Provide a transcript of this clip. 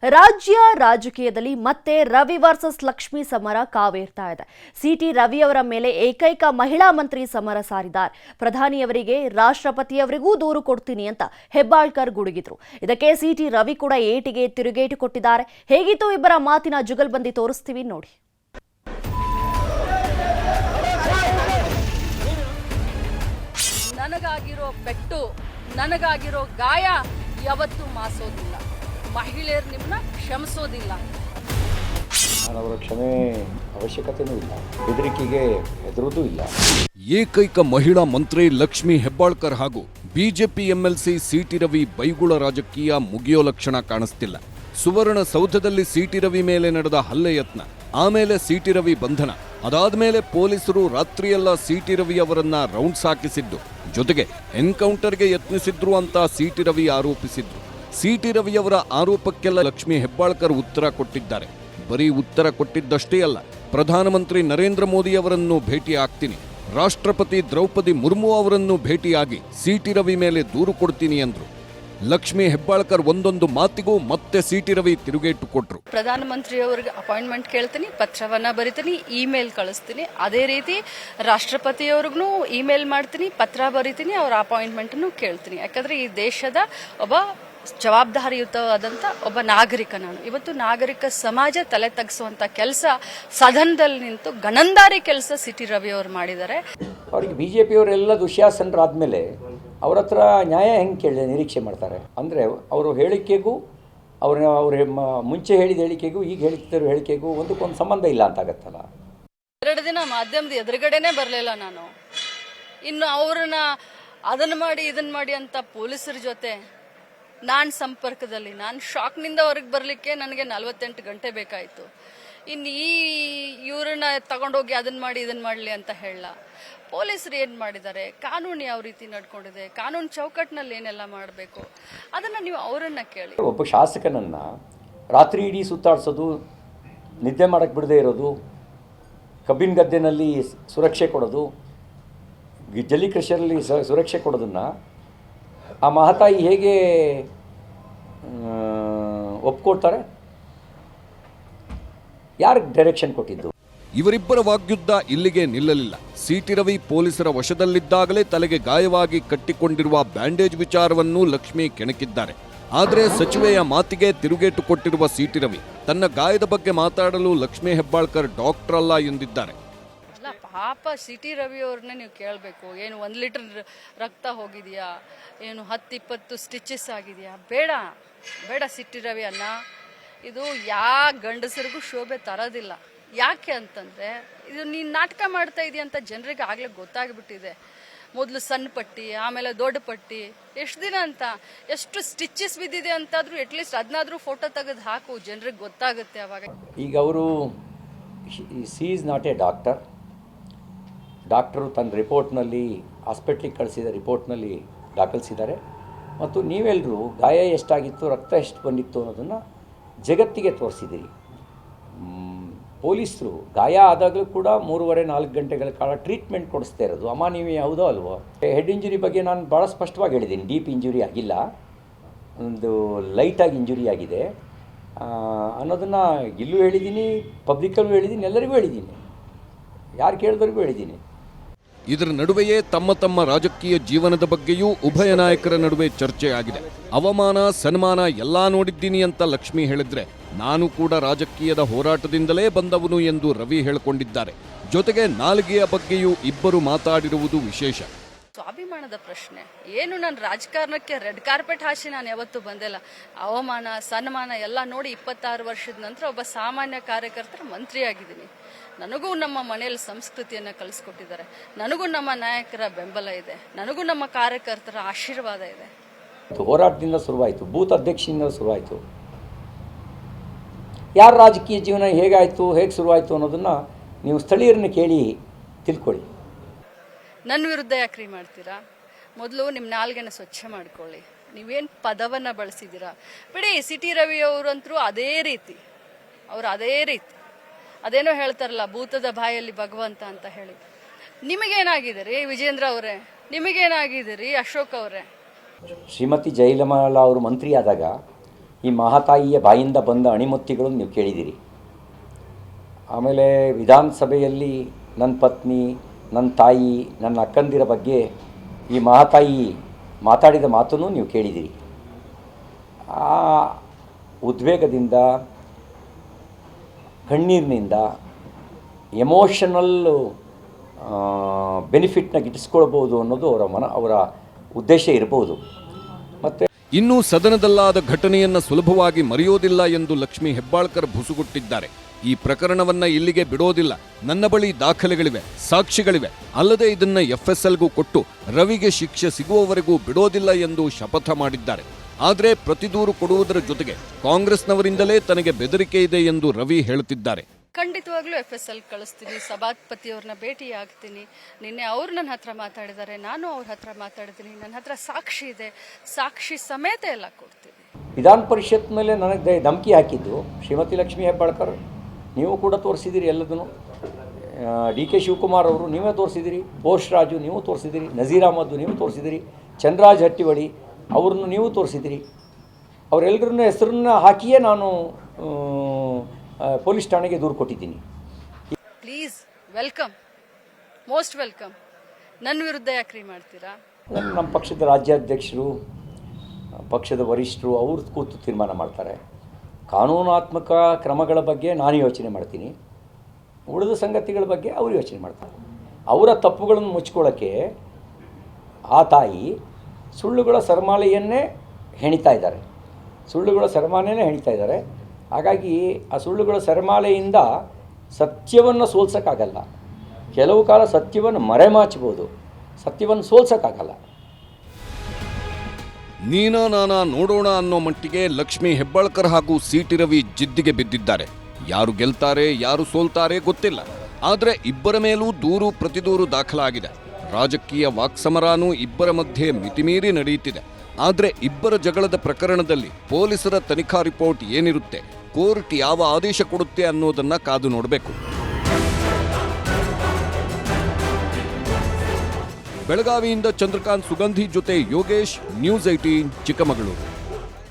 ರಾಜ್ಯ ರಾಜಕೀಯದಲ್ಲಿ ಮತ್ತೆ ರವಿ ವರ್ಸಸ್ ಲಕ್ಷ್ಮಿ ಸಮರ ಕಾವೇರ್ತಾ ಇದೆ. ಸಿಟಿ ರವಿಯವರ ಮೇಲೆ ಏಕೈಕ ಮಹಿಳಾ ಮಂತ್ರಿ ಸಮರ ಸಾರಿದ್ದಾರೆ. ಪ್ರಧಾನಿಯವರಿಗೆ ರಾಷ್ಟ್ರಪತಿಯವರಿಗೂ ದೂರು ಕೊಡ್ತೀನಿ ಅಂತ ಹೆಬ್ಬಾಳ್ಕರ್ ಗುಡುಗಿದ್ರು. ಇದಕ್ಕೆ ಸಿಟಿ ರವಿ ಕೂಡ ಏಟಿಗೆ ತಿರುಗೇಟು ಕೊಟ್ಟಿದ್ದಾರೆ. ಹೇಗಿತ್ತು ಇಬ್ಬರ ಮಾತಿನ ಜುಗಲ್ಬಂದಿ ತೋರಿಸ್ತೀವಿ ನೋಡಿ. ನನಗಾಗಿರೋ ಪೆಟ್ಟು, ನನಗಾಗಿರೋ ಗಾಯ ಯಾವತ್ತೂ ಮಾಸೋದಿಲ್ಲ. ಮಹಿಳೆಯರು ನಿಮ್ಮನ್ನ ಕ್ಷಮಿಸೋದಿಲ್ಲ. ಅವರ ಕ್ಷಮೆ ಅವಶ್ಯಕತೆಯೂ ಇಲ್ಲ, ಬೆದರಿಕೆಗೆ ಹೆದರುವುದೂ ಇಲ್ಲ. ಏಕೈಕ ಮಹಿಳಾ ಮಂತ್ರಿ ಲಕ್ಷ್ಮಿ ಹೆಬ್ಬಾಳ್ಕರ್ ಹಾಗೂ ಬಿಜೆಪಿ ಎಂಎಲ್ಸಿ ಸಿಟಿ ರವಿ ಬೈಗುಳ ರಾಜಕೀಯ ಮುಗಿಯೋ ಲಕ್ಷಣ ಕಾಣಿಸ್ತಿಲ್ಲ. ಸುವರ್ಣ ಸೌಧದಲ್ಲಿ ಸಿಟಿ ರವಿ ಮೇಲೆ ನಡೆದ ಹಲ್ಲೆ ಯತ್ನ, ಆಮೇಲೆ ಸಿಟಿ ರವಿ ಬಂಧನ, ಅದಾದ್ಮೇಲೆ ಪೊಲೀಸರು ರಾತ್ರಿಯೆಲ್ಲ ಸಿಟಿ ರವಿ ಅವರನ್ನ ರೌಂಡ್ಸ್ ಹಾಕಿಸಿದ್ದು, ಜೊತೆಗೆ ಎನ್ಕೌಂಟರ್ಗೆ ಯತ್ನಿಸಿದ್ರು ಅಂತ ಸಿಟಿ ರವಿ ಆರೋಪಿಸಿದ್ರು. ಸಿಟಿ ರವಿಯವರ ಆರೋಪಕ್ಕೆಲ್ಲ ಲಕ್ಷ್ಮಿ ಹೆಬ್ಬಾಳ್ಕರ್ ಉತ್ತರ ಕೊಟ್ಟಿದ್ದಾರೆ. ಬರೀ ಉತ್ತರ ಕೊಟ್ಟಿದ್ದಷ್ಟೇ ಅಲ್ಲ, ಪ್ರಧಾನಮಂತ್ರಿ ನರೇಂದ್ರ ಮೋದಿ ಅವರನ್ನು ಭೇಟಿ ಆಗ್ತೀನಿ, ರಾಷ್ಟ್ರಪತಿ ದ್ರೌಪದಿ ಮುರ್ಮು ಅವರನ್ನು ಭೇಟಿಯಾಗಿ ಸಿಟಿ ರವಿ ಮೇಲೆ ದೂರು ಕೊಡ್ತೀನಿ ಅಂದ್ರು. ಲಕ್ಷ್ಮಿ ಹೆಬ್ಬಾಳ್ಕರ್ ಒಂದೊಂದು ಮಾತಿಗೂ ಮತ್ತೆ ಸಿಟಿ ರವಿ ತಿರುಗೇಟು ಕೊಟ್ರು. ಪ್ರಧಾನಮಂತ್ರಿಯವರಿಗೆ ಅಪಾಯಿಂಟ್ಮೆಂಟ್ ಕೇಳ್ತೀನಿ, ಪತ್ರವನ್ನ ಬರಿತೀನಿ, ಇಮೇಲ್ ಕಳಿಸ್ತೀನಿ. ಅದೇ ರೀತಿ ರಾಷ್ಟ್ರಪತಿಯವ್ರಿಗೂ ಇಮೇಲ್ ಮಾಡ್ತೀನಿ, ಪತ್ರ ಬರಿತೀನಿ, ಅವರ ಅಪಾಯಿಂಟ್ಮೆಂಟ್ ಕೇಳ್ತೀನಿ. ಯಾಕಂದ್ರೆ ಈ ದೇಶದ ಒಬ್ಬ ಜವಾಬ್ದಾರಿಯುತವಾದಂಥ ಒಬ್ಬ ನಾಗರಿಕ ನಾನು. ಇವತ್ತು ನಾಗರಿಕ ಸಮಾಜ ತಲೆ ತಗ್ಸುವಂತ ಕೆಲಸ ಸದನದಲ್ಲಿ ನಿಂತು ಗಣಂದಾರಿ ಕೆಲಸ ಸಿಟಿ ರವಿ ಅವರು ಮಾಡಿದ್ದಾರೆ. ಅವರಿಗೆ ಬಿಜೆಪಿಯವರೆಲ್ಲ ದುಶ್ಯಾಸನರಾದ್ಮೇಲೆ ಅವ್ರ ಹತ್ರ ನ್ಯಾಯ ಹೆಂಗೆ ನಿರೀಕ್ಷೆ ಮಾಡ್ತಾರೆ ಅಂದರೆ, ಅವರು ಹೇಳಿಕೆಗೂ ಅವ್ರ ಮುಂಚೆ ಹೇಳಿದ ಹೇಳಿಕೆಗೂ ಈಗ ಹೇಳ್ತಿರೋ ಹೇಳಿಕೆಗೂ ಒಂದಕ್ಕೊಂದು ಸಂಬಂಧ ಇಲ್ಲ ಅಂತ ಆಗತ್ತಲ್ಲ. 2 ದಿನ ಮಾಧ್ಯಮದ ಎದುರುಗಡೆನೆ ಬರಲಿಲ್ಲ ನಾನು. ಇನ್ನು ಅವ್ರನ್ನ ಅದನ್ನ ಮಾಡಿ ಇದನ್ನ ಮಾಡಿ ಅಂತ ಪೊಲೀಸರ ಜೊತೆ ನಾನು ಸಂಪರ್ಕದಲ್ಲಿ, ನಾನು ಶಾಕ್ನಿಂದ ಹೊರಗೆ ಬರಲಿಕ್ಕೆ ನನಗೆ 48 ಗಂಟೆ ಬೇಕಾಯಿತು. ಇನ್ನು ಇವ್ರನ್ನ ತಗೊಂಡೋಗಿ ಅದನ್ನ ಮಾಡಿ ಇದನ್ನ ಮಾಡಲಿ ಅಂತ ಹೇಳ. ಪೊಲೀಸರು ಏನು ಮಾಡಿದ್ದಾರೆ, ಕಾನೂನು ಯಾವ ರೀತಿ ನಡ್ಕೊಂಡಿದೆ, ಕಾನೂನು ಚೌಕಟ್ಟಿನಲ್ಲಿ ಏನೆಲ್ಲ ಮಾಡಬೇಕು ಅದನ್ನ ನೀವು ಅವರನ್ನ ಕೇಳಿ. ಒಬ್ಬ ಶಾಸಕನನ್ನ ರಾತ್ರಿ ಇಡೀ ಸುತ್ತಾಡಿಸೋದು, ನಿದ್ದೆ ಮಾಡಕ್ಕೆ ಬಿಡದೆ ಇರೋದು, ಕಬ್ಬಿನ ಗದ್ದೆನಲ್ಲಿ ಸುರಕ್ಷೆ ಕೊಡೋದು, ಜಲ್ಲಿಕೃಷಿಯಲ್ಲಿ ಸುರಕ್ಷೆ ಕೊಡೋದನ್ನು ಆ ಮಹಾತಾಯಿ ಹೇಗೆ ಒಪ್ಕೊಳ್ತಾರೆ? ಯಾರು ಡೈರೆಕ್ಷನ್ ಕೊಟ್ಟಿದ್ದು? ಇವರಿಬ್ಬರ ವಾಗ್ಯುದ್ಧ ಇಲ್ಲಿಗೆ ನಿಲ್ಲಲಿಲ್ಲ. ಸಿಟಿ ರವಿ ಪೊಲೀಸರ ವಶದಲ್ಲಿದ್ದಾಗಲೇ ತಲೆಗೆ ಗಾಯವಾಗಿ ಕಟ್ಟಿಕೊಂಡಿರುವ ಬ್ಯಾಂಡೇಜ್ ವಿಚಾರವನ್ನು ಲಕ್ಷ್ಮಿ ಕೆಣಕಿದ್ದಾರೆ. ಆದರೆ ಸಚಿವೆಯ ಮಾತಿಗೆ ತಿರುಗೇಟು ಕೊಟ್ಟಿರುವ ಸಿಟಿ ರವಿ ತನ್ನ ಗಾಯದ ಬಗ್ಗೆ ಮಾತಾಡಲು ಲಕ್ಷ್ಮಿ ಹೆಬ್ಬಾಳ್ಕರ್ ಡಾಕ್ಟರ್ ಅಲ್ಲ ಎಂದಿದ್ದಾರೆ. ಪಾಪ ಸಿಟಿ ರವಿ ಅವ್ರನ್ನೇ ನೀವು ಕೇಳಬೇಕು. ಏನು 1 ಲೀಟರ್ ರಕ್ತ ಹೋಗಿದೆಯಾ, ಏನು 10-20 ಸ್ಟಿಚಸ್ ಆಗಿದೆಯಾ? ಬೇಡ ಬೇಡ ಸಿಟಿ ರವಿ ಅನ್ನ, ಇದು ಯಾವ ಗಂಡಸರಿಗೂ ಶೋಭೆ ತರೋದಿಲ್ಲ. ಯಾಕೆ ಅಂತಂದ್ರೆ, ಇದು ನೀನು ನಾಟಕ ಮಾಡ್ತಾ ಇದೀಯ ಅಂತ ಜನರಿಗೆ ಆಗ್ಲೇ ಗೊತ್ತಾಗ್ಬಿಟ್ಟಿದೆ. ಮೊದಲು ಸಣ್ಣ ಪಟ್ಟಿ, ಆಮೇಲೆ ದೊಡ್ಡ ಪಟ್ಟಿ, ಎಷ್ಟು ದಿನ ಅಂತ, ಎಷ್ಟು ಸ್ಟಿಚಸ್ ಬಿದ್ದಿದೆ ಅಂತಾದ್ರೂ ಅಟ್ಲೀಸ್ಟ್ ಅದನ್ನಾದ್ರೂ ಫೋಟೋ ತೆಗೆದು ಹಾಕು, ಜನರಿಗೆ ಗೊತ್ತಾಗುತ್ತೆ ಅವಾಗ. ಈಗ ಅವರು C is not A doctor. Doctor ತನ್ನ ರಿಪೋರ್ಟ್ನಲ್ಲಿ, ಹಾಸ್ಪಿಟ್ಲಿಗೆ ಕಳಿಸಿದ ರಿಪೋರ್ಟ್ನಲ್ಲಿ ದಾಖಲಿಸಿದ್ದಾರೆ. ಮತ್ತು ನೀವೆಲ್ಲರೂ ಗಾಯ ಎಷ್ಟಾಗಿತ್ತು, ರಕ್ತ ಎಷ್ಟು ಬಂದಿತ್ತು ಅನ್ನೋದನ್ನು ಜಗತ್ತಿಗೆ ತೋರಿಸಿದ್ದೀರಿ. ಪೊಲೀಸರು ಗಾಯ ಆದಾಗಲೂ ಕೂಡ 3-4 ಗಂಟೆಗಳ ಕಾಲ ಟ್ರೀಟ್ಮೆಂಟ್ ಕೊಡಿಸ್ತಾ ಇರೋದು ಅಮಾನವೀಯ, ಹೌದೋ ಅಲ್ವೋ? ಹೆಡ್ ಇಂಜುರಿ ಬಗ್ಗೆ ನಾನು ಭಾಳ ಸ್ಪಷ್ಟವಾಗಿ ಹೇಳಿದ್ದೀನಿ. ಡೀಪ್ ಇಂಜುರಿ ಆಗಿಲ್ಲ, ಒಂದು ಲೈಟಾಗಿ ಇಂಜುರಿ ಆಗಿದೆ ಅನ್ನೋದನ್ನು ಇಲ್ಲೂ ಹೇಳಿದ್ದೀನಿ, ಪಬ್ಲಿಕಲ್ಲೂ ಹೇಳಿದ್ದೀನಿ, ಎಲ್ಲರಿಗೂ ಹೇಳಿದ್ದೀನಿ, ಯಾರು ಕೇಳಿದವ್ರಿಗೂ ಹೇಳಿದ್ದೀನಿ. ಇದರ ನಡುವೆಯೇ ತಮ್ಮ ತಮ್ಮ ರಾಜಕೀಯ ಜೀವನದ ಬಗ್ಗೆಯೂ ಉಭಯ ನಾಯಕರ ನಡುವೆ ಚರ್ಚೆ ಆಗಿದೆ. ಅವಮಾನ ಸನ್ಮಾನ ಎಲ್ಲಾ ನೋಡಿದ್ದೀನಿ ಅಂತ ಲಕ್ಷ್ಮಿ ಹೇಳಿದ್ರೆ, ನಾನು ಕೂಡ ರಾಜಕೀಯದ ಹೋರಾಟದಿಂದಲೇ ಬಂದವನು ಎಂದು ರವಿ ಹೇಳಿಕೊಂಡಿದ್ದಾರೆ. ಜೊತೆಗೆ ನಾಲ್ಗೆಯ ಬಗ್ಗೆಯೂ ಇಬ್ಬರು ಮಾತಾಡಿರುವುದು ವಿಶೇಷ. ಸ್ವಾಭಿಮಾನದ ಪ್ರಶ್ನೆ ಏನು, ನಾನು ರಾಜಕಾರಣಕ್ಕೆ ರೆಡ್ ಕಾರ್ಪೆಟ್ ಹಾಸಿ ನಾನು ಯಾವತ್ತೂ ಬಂದಿಲ್ಲ. ಅವಮಾನ ಸನ್ಮಾನ ಎಲ್ಲ ನೋಡಿ 26 ವರ್ಷದ ನಂತರ ಒಬ್ಬ ಸಾಮಾನ್ಯ ಕಾರ್ಯಕರ್ತರ ಮಂತ್ರಿ ಆಗಿದ್ದೀನಿ. ನನಗೂ ನಮ್ಮ ಮನೆಯಲ್ಲಿ ಸಂಸ್ಕೃತಿಯನ್ನು ಕಲಿಸ್ಕೊಟ್ಟಿದ್ದಾರೆ, ನನಗೂ ನಮ್ಮ ನಾಯಕರ ಬೆಂಬಲ ಇದೆ, ನನಗೂ ನಮ್ಮ ಕಾರ್ಯಕರ್ತರ ಆಶೀರ್ವಾದ ಇದೆ. ಹೋರಾಟದಿಂದ ಶುರುವಾಯಿತು, ಬೂತ್ ಅಧ್ಯಕ್ಷದಿಂದ ಶುರುವಾಯಿತು. ಯಾರ ರಾಜಕೀಯ ಜೀವನ ಹೇಗಾಯಿತು, ಹೇಗೆ ಶುರುವಾಯಿತು ಅನ್ನೋದನ್ನು ನೀವು ಸ್ಥಳೀಯರನ್ನ ಕೇಳಿ ತಿಳ್ಕೊಳ್ಳಿ. ನನ್ನ ವಿರುದ್ಧ ಯಾಕ್ರಿ ಮಾಡ್ತೀರಾ? ಮೊದಲು ನಿಮ್ಮ ನಾಲ್ಗೆನ ಸ್ವಚ್ಛ ಮಾಡ್ಕೊಳ್ಳಿ. ನೀವೇನು ಪದವನ್ನು ಬಳಸಿದ್ದೀರಾ ಬಿಡಿ. ಸಿಟಿ ರವಿ ಅವರಂತರೂ ಅದೇ ರೀತಿ, ಅವರು ಅದೇ ರೀತಿ ಅದೇನೋ ಹೇಳ್ತಾರಲ್ಲ, ಭೂತದ ಬಾಯಲ್ಲಿ ಭಗವಂತ ಅಂತ ಹೇಳಿ. ನಿಮಗೇನಾಗಿದೆ ರೀ ವಿಜೇಂದ್ರ ಅವರೇ, ನಿಮಗೇನಾಗಿದೆ ರೀ ಅಶೋಕ್ ಅವರೇ? ಶ್ರೀಮತಿ ಜಯಲಲಿತಾ ಅವರು ಮಂತ್ರಿ ಆದಾಗ ಈ ಮಹಾತಾಯಿಯ ಬಾಯಿಂದ ಬಂದ ಅಣಿಮುತ್ತಿಗಳನ್ನು ನೀವು ಕೇಳಿದ್ದೀರಿ. ಆಮೇಲೆ ವಿಧಾನಸಭೆಯಲ್ಲಿ ನನ್ನ ಪತ್ನಿ, ನನ್ನ ತಾಯಿ, ನನ್ನ ಅಕ್ಕಂದಿರ ಬಗ್ಗೆ ಈ ಮಹಾತಾಯಿ ಮಾತಾಡಿದ ಮಾತನ್ನು ನೀವು ಕೇಳಿದ್ದೀರಿ. ಆ ಉದ್ವೇಗದಿಂದ, ಕಣ್ಣೀರಿನಿಂದ, ಎಮೋಷನಲ್ ಬೆನಿಫಿಟ್ನ ಗಿಟ್ಟಿಸ್ಕೊಳ್ಬೋದು ಅನ್ನೋದು ಅವರ ಉದ್ದೇಶ ಇರ್ಬೋದು. ಮತ್ತು ಇನ್ನು ಸದನದಲ್ಲಾದ ಘಟನೆಯನ್ನ ಸುಲಭವಾಗಿ ಮರೆಯೋದಿಲ್ಲ ಎಂದು ಲಕ್ಷ್ಮೀ ಹೆಬ್ಬಾಳ್ಕರ್ ಬುಸುಗುಟ್ಟಿದ್ದಾರೆ. ಈ ಪ್ರಕರಣವನ್ನ ಇಲ್ಲಿಗೆ ಬಿಡೋದಿಲ್ಲ, ನನ್ನ ಬಳಿ ದಾಖಲೆಗಳಿವೆ, ಸಾಕ್ಷಿಗಳಿವೆ, ಅಲ್ಲದೆ ಇದನ್ನ FSLಗೂ ಕೊಟ್ಟು ರವಿಗೆ ಶಿಕ್ಷೆ ಸಿಗುವವರೆಗೂ ಬಿಡೋದಿಲ್ಲ ಎಂದು ಶಪಥ ಮಾಡಿದ್ದಾರೆ. ಆದರೆ ಪ್ರತಿದೂರು ಕೊಡುವುದರ ಜೊತೆಗೆ ಕಾಂಗ್ರೆಸ್ನವರಿಂದಲೇ ತನಗೆ ಬೆದರಿಕೆ ಇದೆ ಎಂದು ರವಿ ಹೇಳುತ್ತಿದ್ದಾರೆ. ಖಂಡಿತವಾಗ್ಲೂ FSL ಕಳಿಸ್ತೀನಿ, ಸಭಾಪತಿಯವ್ರನ್ನ ಭೇಟಿ ಆಗ್ತೀನಿ. ನಿನ್ನೆ ಅವ್ರು ನನ್ನ ಹತ್ರ ಮಾತಾಡಿದ್ದಾರೆ, ನಾನು ಅವ್ರ ಹತ್ರ ಮಾತಾಡ್ತೀನಿ. ನನ್ನ ಹತ್ರ ಸಾಕ್ಷಿ ಇದೆ, ಸಾಕ್ಷಿ ಸಮೇತ ಎಲ್ಲ ಕೊಡ್ತೀನಿ. ವಿಧಾನ ಪರಿಷತ್ ಮೇಲೆ ನನಗೆ ಧಮಕಿ ಹಾಕಿದ್ದು ಶ್ರೀಮತಿ ಲಕ್ಷ್ಮೀ ಹೆಬ್ಬಾಳ್ಕರ್. ನೀವು ಕೂಡ ತೋರಿಸಿದ್ದೀರಿ ಎಲ್ಲದನ್ನು. DK ಶಿವಕುಮಾರ್ ಅವರು ನೀವೇ ತೋರಿಸಿದ್ದೀರಿ, ಬೋಸ್ರಾಜು ನೀವು ತೋರಿಸಿದ್ದೀರಿ, ನಜೀರ್ ಅಹಮದ್ ನೀವು ತೋರಿಸಿದ್ದೀರಿ, ಚಂದ್ರರಾಜ್ ಹಟ್ಟಿವಳಿ ಅವ್ರನ್ನು ನೀವು ತೋರಿಸಿದ್ದೀರಿ. ಅವರೆಲ್ಲರನ್ನ ಹೆಸರನ್ನ ಹಾಕಿಯೇ ನಾನು ಪೊಲೀಸ್ ಠಾಣೆಗೆ ದೂರು ಕೊಟ್ಟಿದ್ದೀನಿ. Please welcome, most welcome. ನನ್ನ ವಿರುದ್ಧ ಯಾಕ್ರಿ ಮಾಡ್ತೀರಾ? ನಮ್ಮ ಪಕ್ಷದ ರಾಜ್ಯಾಧ್ಯಕ್ಷರು, ಪಕ್ಷದ ವರಿಷ್ಠರು ಅವರು ಕೂತು ತೀರ್ಮಾನ ಮಾಡ್ತಾರೆ. ಕಾನೂನಾತ್ಮಕ ಕ್ರಮಗಳ ಬಗ್ಗೆ ನಾನು ಯೋಚನೆ ಮಾಡ್ತೀನಿ, ಉಳಿದ ಸಂಗತಿಗಳ ಬಗ್ಗೆ ಅವರು ಯೋಚನೆ ಮಾಡ್ತಾರೆ. ಅವರ ತಪ್ಪುಗಳನ್ನು ಮುಚ್ಕೊಳ್ಳೋಕ್ಕೆ ಆ ತಾಯಿ ಸುಳ್ಳುಗಳ ಸರಮಾಲೆಯನ್ನೇ ಹೆಣಿತಾ ಇದ್ದಾರೆ. ಹಾಗಾಗಿ ಆ ಸುಳ್ಳುಗಳ ಸರಮಾಲೆಯಿಂದ ಸತ್ಯವನ್ನು ಸೋಲ್ಸೋಕ್ಕಾಗಲ್ಲ. ಕೆಲವು ಕಾಲ ಸತ್ಯವನ್ನು ಮರೆಮಾಚಬಹುದು, ಸತ್ಯವನ್ನು ಸೋಲ್ಸೋಕ್ಕಾಗಲ್ಲ. ನೀನಾ ನಾನಾ ನೋಡೋಣ ಅನ್ನೋ ಮಟ್ಟಿಗೆ ಲಕ್ಷ್ಮೀ ಹೆಬ್ಬಾಳ್ಕರ್ ಹಾಗೂ CT ರವಿ ಜಿದ್ದಿಗೆ ಬಿದ್ದಿದ್ದಾರೆ. ಯಾರು ಗೆಲ್ತಾರೆ, ಯಾರು ಸೋಲ್ತಾರೆ ಗೊತ್ತಿಲ್ಲ. ಆದರೆ ಇಬ್ಬರ ಮೇಲೂ ದೂರು ಪ್ರತಿದೂರು ದಾಖಲಾಗಿದೆ. ರಾಜಕೀಯ ವಾಕ್ಸಮರಾನೂ ಇಬ್ಬರ ಮಧ್ಯೆ ಮಿತಿಮೀರಿ ನಡೆಯುತ್ತಿದೆ. ಆದರೆ ಇಬ್ಬರ ಜಗಳದ ಪ್ರಕರಣದಲ್ಲಿ ಪೊಲೀಸರ ತನಿಖಾ ರಿಪೋರ್ಟ್ ಏನಿರುತ್ತೆ, ಕೋರ್ಟ್ ಯಾವ ಆದೇಶ ಕೊಡುತ್ತೆ ಅನ್ನೋದನ್ನ ಕಾದು ನೋಡಬೇಕು. ಬೆಳಗಾವಿಯಿಂದ ಚಂದ್ರಕಾಂತ್ ಸುಗಂಧಿ ಜೊತೆ ಯೋಗೇಶ್, ನ್ಯೂಸ್ 18 ಚಿಕ್ಕಮಗಳೂರು.